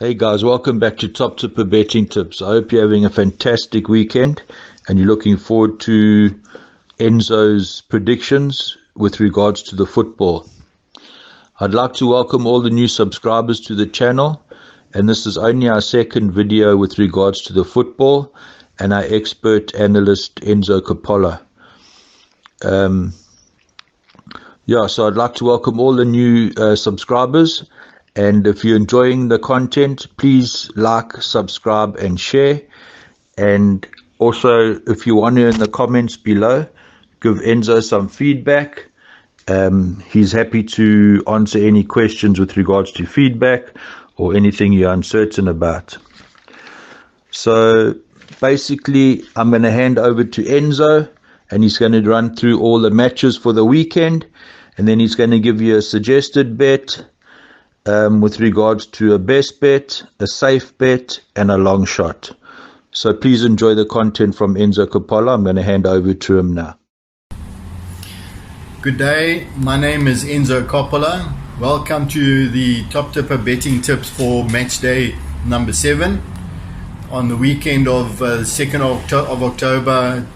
Hey guys, welcome back to Top Tipper Betting Tips. I hope you're having a fantastic weekend and you're looking forward to Enzo's predictions with regards to the football. I'd like to welcome all the new subscribers to the channel, and this is only our second video with regards to the football and our expert analyst Enzo Coppola. So I'd like to welcome all the new subscribers. And if you're enjoying the content, please like, subscribe and share. And also, if you want to, in the comments below, give Enzo some feedback. He's happy to answer any questions with regards to feedback or anything you're uncertain about. So basically, I'm going to hand over to Enzo, and he's going to run through all the matches for the weekend. And then he's going to give you a suggested bet, with regards to a best bet, a safe bet, and a long shot. So please enjoy the content from Enzo Coppola. I'm going to hand over to him now. Good day, my name is Enzo Coppola. Welcome to the Top Tipper Betting Tips for match day number 7 on the weekend of 2nd of October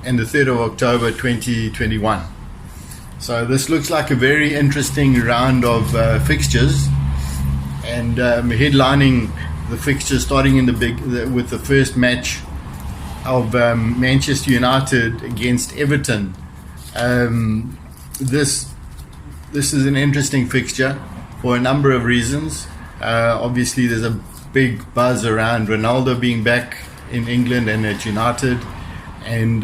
and the 3rd of October 2021. So this looks like a very interesting round of fixtures, and headlining the fixtures, starting in with the first match of Manchester United against Everton. This is an interesting fixture for a number of reasons. Obviously, there's a big buzz around Ronaldo being back in England and at United, and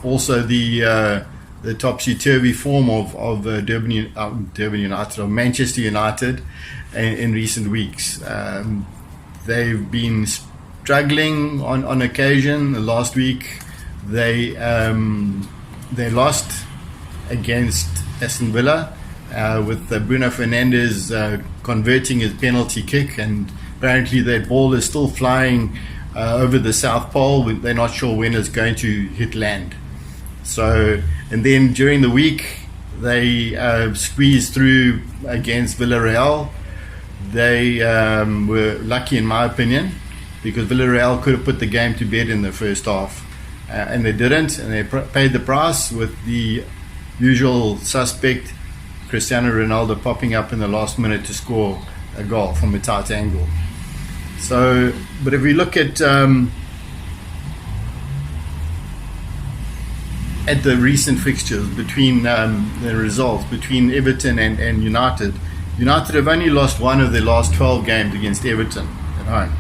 also the topsy-turvy form of Durban United, or Manchester United, in recent weeks. They've been struggling on occasion. Last week they lost against Aston Villa, with Bruno Fernandes converting his penalty kick, and apparently that ball is still flying over the South Pole. They're not sure when it's going to hit land. So, and then during the week they squeezed through against Villarreal. They were lucky, in my opinion, because Villarreal could have put the game to bed in the first half, and they didn't, and they paid the price with the usual suspect, Cristiano Ronaldo, popping up in the last minute to score a goal from a tight angle. So, but if we look at the recent fixtures, between the results between Everton and United have only lost one of their last 12 games against Everton at home,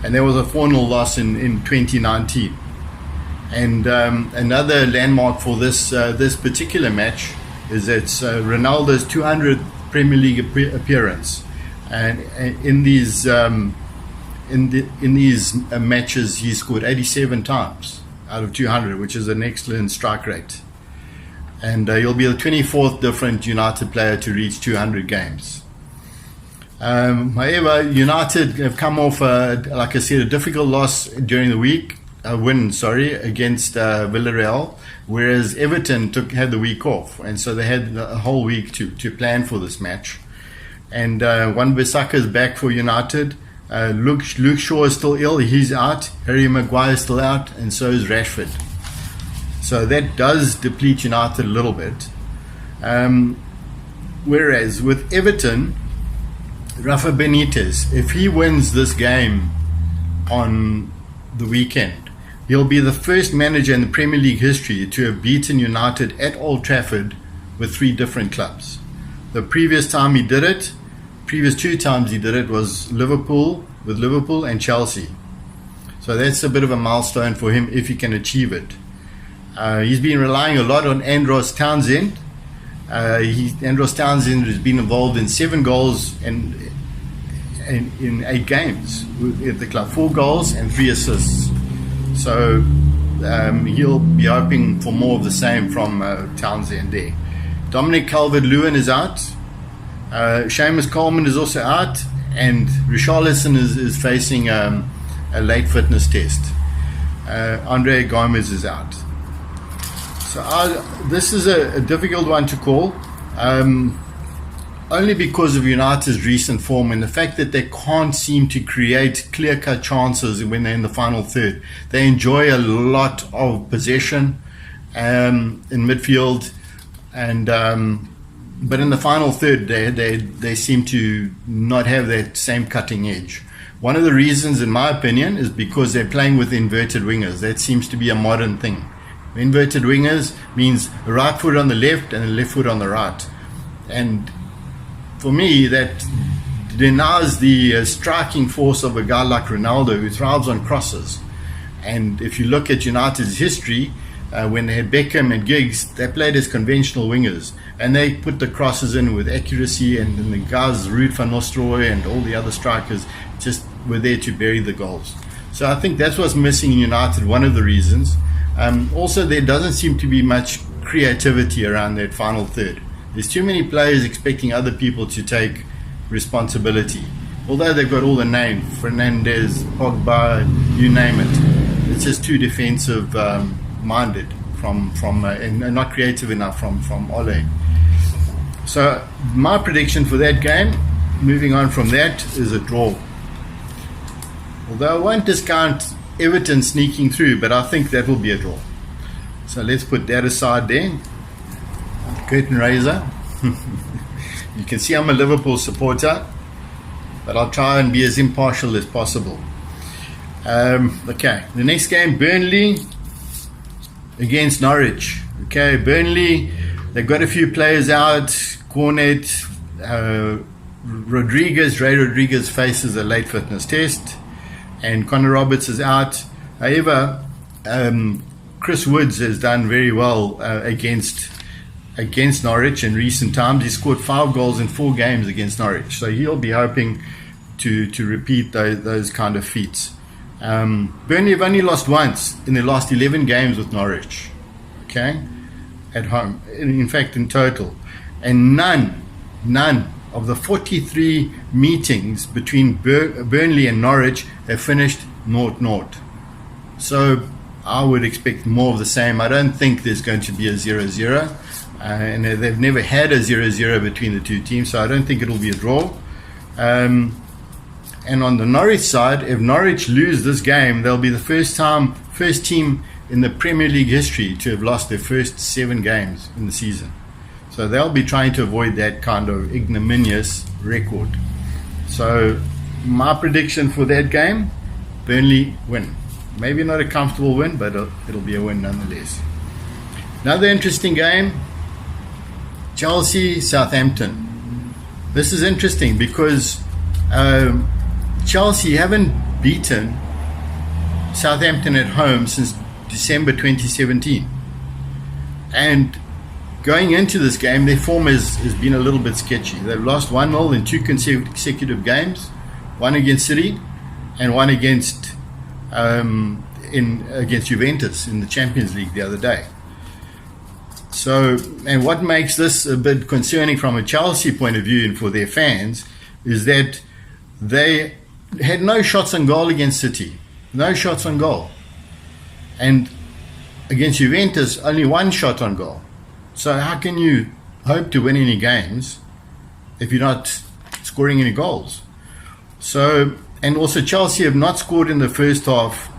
and there was a 4-0 loss in 2019. And another landmark for this particular match is it's Ronaldo's 200th Premier League appearance, and in these matches he scored 87 times out of 200, which is an excellent strike rate. And he'll be the 24th different United player to reach 200 games. However, United have come off, like I said, a difficult loss during the week, win against Villarreal, whereas Everton had the week off, and so they had a whole week to plan for this match. And Wan-Bissaka is back for United. Luke Shaw is still ill, he's out. Harry Maguire is still out, and so is Rashford. So that does deplete United a little bit. Whereas with Everton, Rafa Benitez, if he wins this game on the weekend, he'll be the first manager in the Premier League history to have beaten United at Old Trafford with 3 different clubs. The previous two times he did it was with Liverpool and Chelsea. So that's a bit of a milestone for him if he can achieve it. He's been relying a lot on Andros Townsend. Andros Townsend has been involved in 7 goals and in 8 games at the club, 4 goals and 3 assists. So he'll be hoping for more of the same from Townsend there. Dominic Calvert-Lewin is out. Seamus Coleman is also out, and Richarlison is facing a late fitness test. Andre Gomez is out. So this is a difficult one to call. only because of United's recent form and the fact that they can't seem to create clear-cut chances when they're in the final third. They enjoy a lot of possession in midfield, and but in the final third, they seem to not have that same cutting edge. One of the reasons, in my opinion, is because they're playing with inverted wingers. That seems to be a modern thing. Inverted wingers means the right foot on the left and the left foot on the right. And for me, that denies the striking force of a guy like Ronaldo, who thrives on crosses. And if you look at United's history, when they had Beckham and Giggs, they played as conventional wingers. And they put the crosses in with accuracy, and the guys, Ruud van Nistelrooy and all the other strikers, just were there to bury the goals. So I think that's what's missing in United, one of the reasons. Also, there doesn't seem to be much creativity around that final third. There's too many players expecting other people to take responsibility. Although they've got all the names, Fernandes, Pogba, you name it. It's just too defensive minded and not creative enough from Ole. So my prediction for that game, moving on from that, is a draw. Although I won't discount Everton sneaking through, but I think that will be a draw. So let's put that aside there. Curtain raiser. You can see I'm a Liverpool supporter, but I'll try and be as impartial as possible. Okay, the next game, Burnley against Norwich. Okay, Burnley, they've got a few players out. Cornet, Ray Rodriguez faces a late fitness test, and Connor Roberts is out. However, Chris Woods has done very well against Norwich in recent times. He scored 5 goals in 4 games against Norwich, so he'll be hoping to repeat those kind of feats. Burnley have only lost once in their last 11 games with Norwich, okay, at home, in fact in total, and none of the 43 meetings between Burnley and Norwich have finished 0-0. So I would expect more of the same. I don't think there's going to be a 0-0, and they've never had a 0-0 between the two teams, so I don't think it'll be a draw. And on the Norwich side, if Norwich lose this game, they'll be the first team in the Premier League history to have lost their first 7 games in the season. So they'll be trying to avoid that kind of ignominious record. So my prediction for that game, Burnley win. Maybe not a comfortable win, but it'll be a win nonetheless. Another interesting game, Chelsea-Southampton. This is interesting because Chelsea haven't beaten Southampton at home since December 2017. And going into this game, their form has been a little bit sketchy. They've lost 1-0 in 2 consecutive games, one against City and one against Juventus in the Champions League the other day. So, and what makes this a bit concerning from a Chelsea point of view and for their fans is that they had no shots on goal against City. No shots on goal. And against Juventus, only 1 shot on goal. So how can you hope to win any games if you're not scoring any goals? So, and also Chelsea have not scored in the first half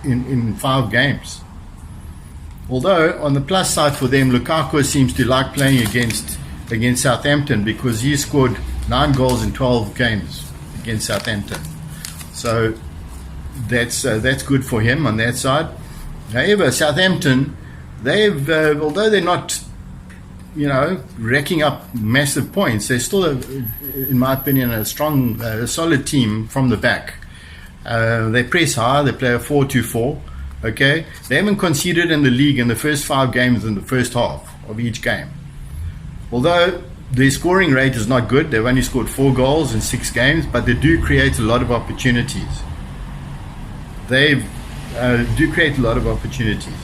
in 5 games. Although, on the plus side for them, Lukaku seems to like playing against Southampton because he scored 9 goals in 12 games against Southampton. So that's good for him on that side. However, Southampton, although they're not, racking up massive points, they're still, in my opinion, a strong, solid team from the back. They press high. They play a 4-2-4. Okay, they haven't conceded in the league in the first 5 games in the first half of each game. Although their scoring rate is not good, they've only scored 4 goals in 6 games, but they do create a lot of opportunities. They do create a lot of opportunities.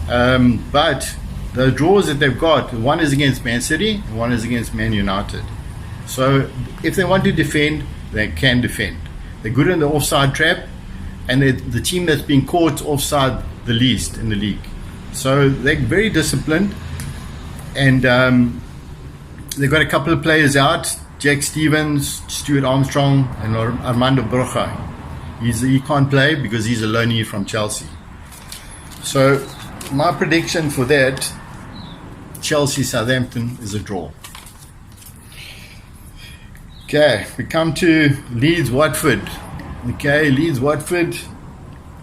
But the draws that they've got, one is against Man City, and one is against Man United. So if they want to defend, they can defend. They're good in the offside trap, and they're the team that's been caught offside the least in the league. So they're very disciplined, and They've got a couple of players out, Jack Stevens, Stuart Armstrong, and Armando Broja. He can't play because he's a loanee from Chelsea. So my prediction for that, Chelsea-Southampton, is a draw. Okay, we come to Leeds-Watford. Okay, Leeds-Watford.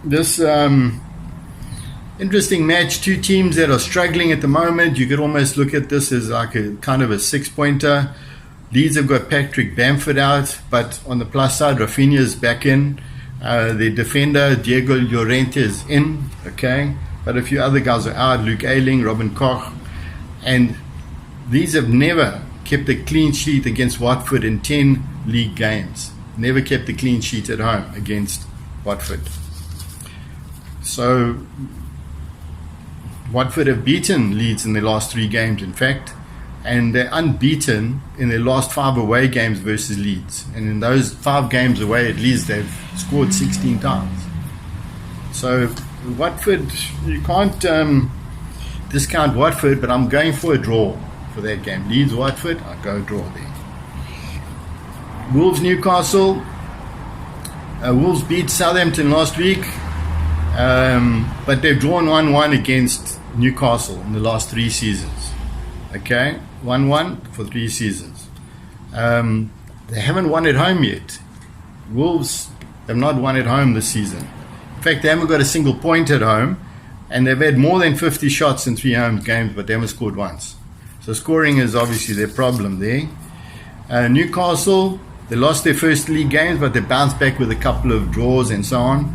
This interesting match. Two teams that are struggling at the moment. You could almost look at this as like a kind of a 6-pointer. Leeds have got Patrick Bamford out, but on the plus side, Rafinha's back in. The defender, Diego Llorente, is in. Okay, but a few other guys are out. Luke Ayling, Robin Koch. And these have never kept a clean sheet against Watford in 10 league games. Never kept a clean sheet at home against Watford. So Watford have beaten Leeds in their last 3 games, in fact, and they're unbeaten in their last 5 away games versus Leeds. And in those 5 games away at Leeds, they've scored 16 times. So Watford, you can't discount Watford, but I'm going for a draw for that game. Leeds-Watford, I'll go draw there. Wolves-Newcastle. Wolves beat Southampton last week, but they've drawn 1-1 against Newcastle in the last 3 seasons. Okay, 1-1 for 3 seasons. They haven't won at home yet. Wolves have not won at home this season. In fact, they haven't got a single point at home, and they've had more than 50 shots in 3 home games, but they haven't scored once. So scoring is obviously their problem there. Newcastle, they lost their first league games, but they bounced back with a couple of draws and so on.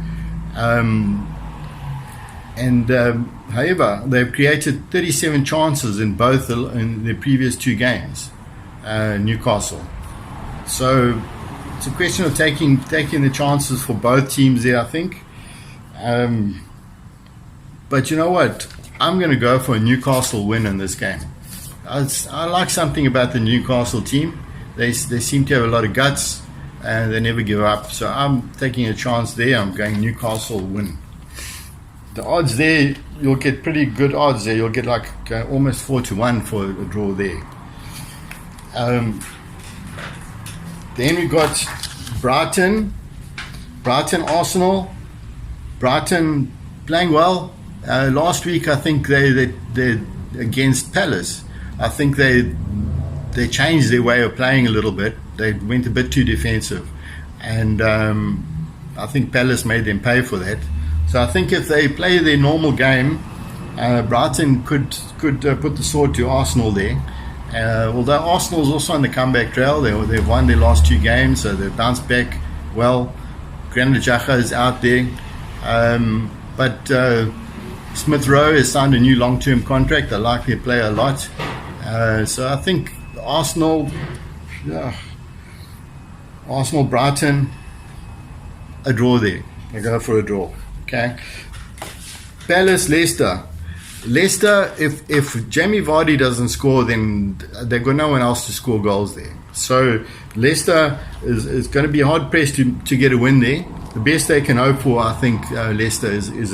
However, they've created 37 chances in their previous 2 games, Newcastle. So it's a question of taking the chances for both teams there, I think. But you know what? I'm going to go for a Newcastle win in this game. I like something about the Newcastle team. They seem to have a lot of guts, and they never give up. So I'm taking a chance there. I'm going Newcastle win. The odds there, you'll get pretty good odds there. You'll get like almost 4-1 for a draw there. Then we got Brighton, Arsenal. Brighton playing well. Last week, I think they against Palace. I think they changed their way of playing a little bit. They went a bit too defensive, and I think Palace made them pay for that. So I think if they play their normal game, Brighton could put the sword to Arsenal there. Although Arsenal's also on the comeback trail, they've won their last 2 games, so they've bounced back well. Granit Xhaka is out there, but Smith Rowe has signed a new long-term contract. I like their player a lot. So I think Arsenal, Brighton, a draw there. I go for a draw. Okay. Palace, Leicester. Leicester, if Jamie Vardy doesn't score, then they've got no one else to score goals there. So Leicester is going to be hard pressed to get a win there. The best they can hope for, I think, Leicester is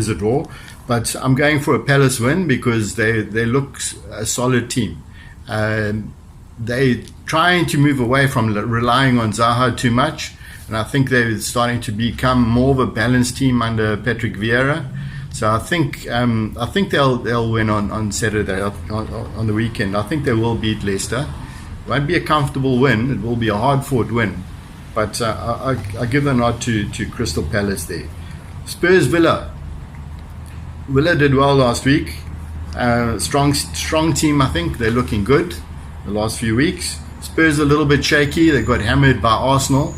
a draw. But I'm going for a Palace win because they look a solid team. They're trying to move away from relying on Zaha too much, and I think they're starting to become more of a balanced team under Patrick Vieira. So I think they'll win on Saturday on the weekend. I think they will beat Leicester. It won't be a comfortable win. It will be a hard-fought win, but I give the nod to Crystal Palace there. Spurs Villa. Villa did well last week. Strong team, I think. They're looking good the last few weeks. Spurs a little bit shaky. They got hammered by Arsenal.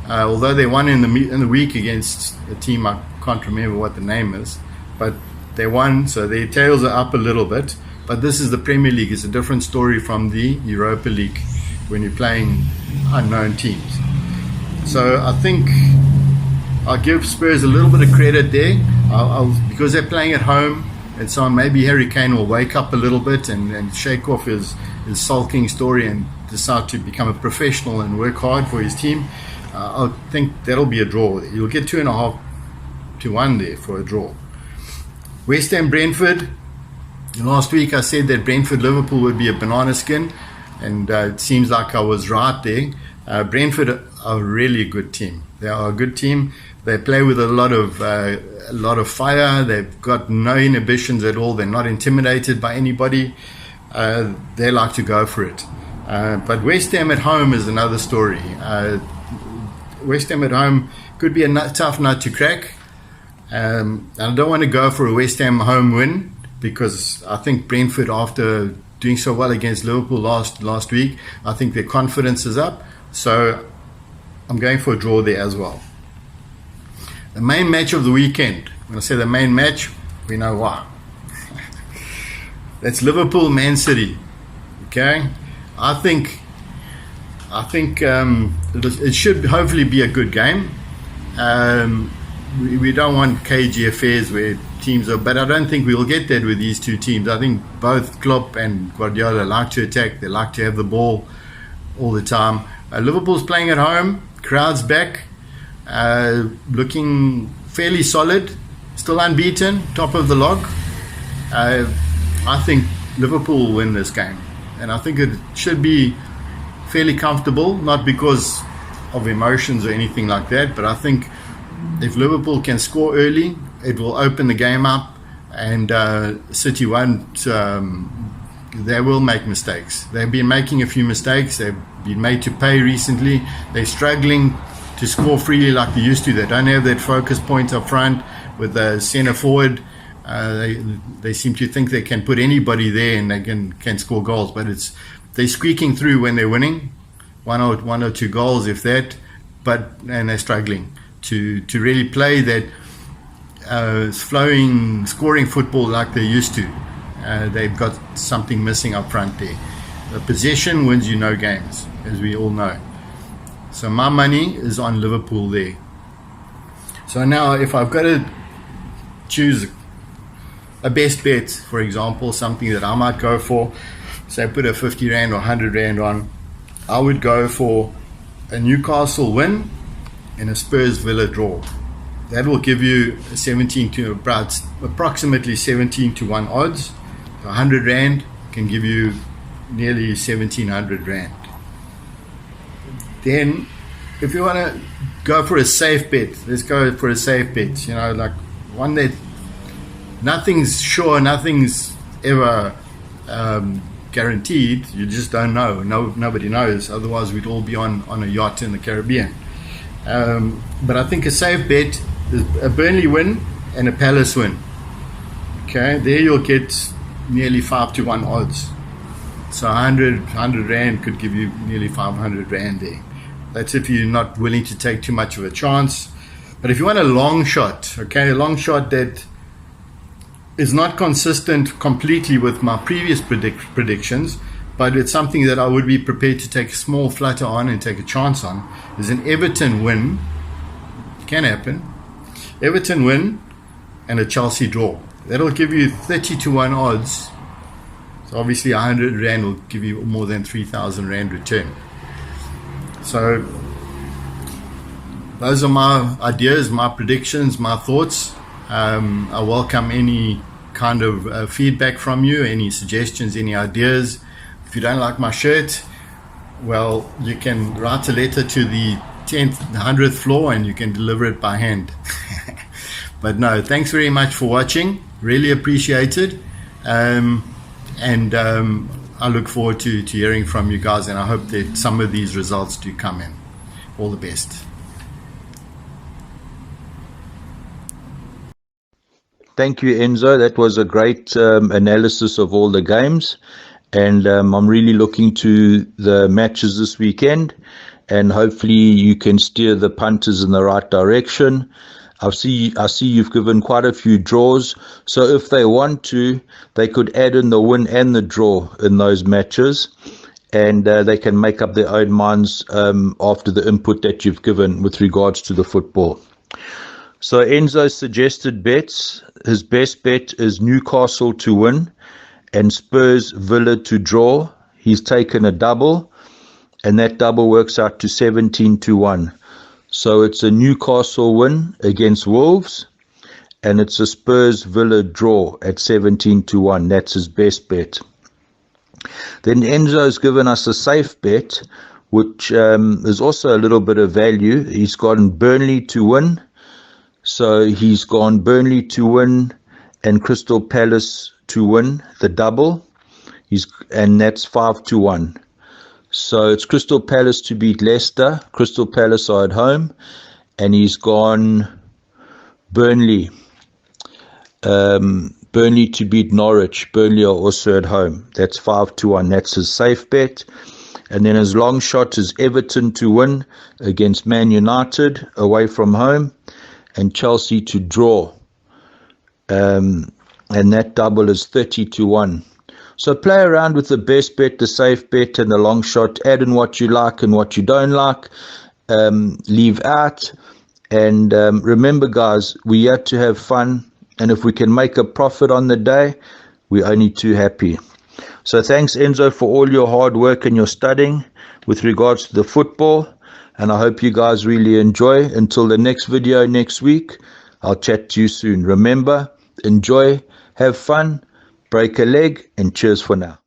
Although they won in the week against a team I can't remember what the name is, but they won, so their tails are up a little bit. But this is the Premier League. It's a different story from the Europa League when you're playing unknown teams. So I think I'll give Spurs a little bit of credit there. Because they're playing at home, and so maybe Harry Kane will wake up a little bit and shake off his sulking story and decide to become a professional and work hard for his team. I think that'll be a draw. You'll get 2.5-1 there for a draw. West Ham Brentford. Last week I said that Brentford Liverpool would be a banana skin. and it seems like I was right there. Brentford are really a good team. They are a good team. They play with a lot of fire. They've got no inhibitions at all. They're not intimidated by anybody. They like to go for it. But West Ham at home is another story. West Ham at home could be a tough nut to crack. I don't want to go for a West Ham home win because I think Brentford, after doing so well against Liverpool last week, I think their confidence is up. So I'm going for a draw there as well. The main match of the weekend. When I say the main match, we know why. That's Liverpool Man City. Okay, I think it should hopefully be a good game. We don't want cagey affairs where teams are, but I don't think we'll get that with these two teams. I think both Klopp and Guardiola like to attack. They like to have the ball all the time. Liverpool's playing at home. Crowd's back. Looking fairly solid. Still unbeaten. Top of the log. I think Liverpool will win this game. And I think it should be fairly comfortable. Not because of emotions or anything like that. But I think if Liverpool can score early, it will open the game up. And City won't... they will make mistakes. They've been making a few mistakes. They've been made to pay recently. They're struggling to score freely like they used to. They don't have that focus point up front with the centre forward. They seem to think they can put anybody there and they can score goals. But they're squeaking through when they're winning, one or two goals if that. And they're struggling to really play that flowing, scoring football like they used to. They've got something missing up front there. The possession wins you no games, as we all know. So my money is on Liverpool there. So now if I've got to choose a best bet, for example, something that I might go for, say put a 50 Rand or 100 Rand on, I would go for a Newcastle win and a Spurs Villa draw. That will give you approximately 17 to 1 odds. 100 Rand can give you nearly 1700 Rand. Then if you want to go for a safe bet, let's go for a safe bet, like one that nothing's sure, nothing's ever guaranteed. You just don't know. Nobody knows. Otherwise we'd all be on a yacht in the Caribbean. But I think a safe bet is a Burnley win and a Palace win. Okay, there you'll get nearly 5 to 1 odds. So 100 Rand could give you nearly 500 Rand there. That's if you're not willing to take too much of a chance. But if you want a long shot, okay, a long shot that is not consistent completely with my previous predictions, but it's something that I would be prepared to take a small flutter on and take a chance on, is an Everton win. Can happen. Everton win and a Chelsea draw. That'll give you 30 to 1 odds. So obviously 100 Rand will give you more than 3,000 Rand return. So those are my ideas, my predictions, my thoughts. I welcome any kind of feedback from you, any suggestions, any ideas. If you don't like my shirt, well, you can write a letter to the 10th, the 100th floor and you can deliver it by hand. But no, thanks very much for watching. Really appreciate it. I look forward to hearing from you guys, and I hope that some of these results do come in. All the best. Thank you, Enzo. That was a great analysis of all the games. And I'm really looking to the matches this weekend. And hopefully you can steer the punters in the right direction. I see you've given quite a few draws. So if they want to, they could add in the win and the draw in those matches. And they can make up their own minds after the input that you've given with regards to the football. So Enzo's suggested bets, his best bet is Newcastle to win and Spurs Villa to draw. He's taken a double, and that double works out to 17 to 1. So it's a Newcastle win against Wolves, and it's a Spurs Villa draw at 17 to 1. That's his best bet. Then Enzo's given us a safe bet, which is also a little bit of value. He's gone Burnley to win. So he's gone Burnley to win and Crystal Palace to win, the double. And that's 5-1. So it's Crystal Palace to beat Leicester. Crystal Palace are at home. And he's gone Burnley. Burnley to beat Norwich. Burnley are also at home. That's 5-1. That's his safe bet. And then his long shot is Everton to win against Man United away from home. And Chelsea to draw. And that double is 30-1. So play around with the best bet, the safe bet, and the long shot. Add in what you like and what you don't like. Leave out. And remember, guys, we have to have fun. And if we can make a profit on the day, we're only too happy. So thanks, Enzo, for all your hard work and your studying with regards to the football. And I hope you guys really enjoy. Until the next video next week, I'll chat to you soon. Remember, enjoy, have fun, break a leg, and cheers for now.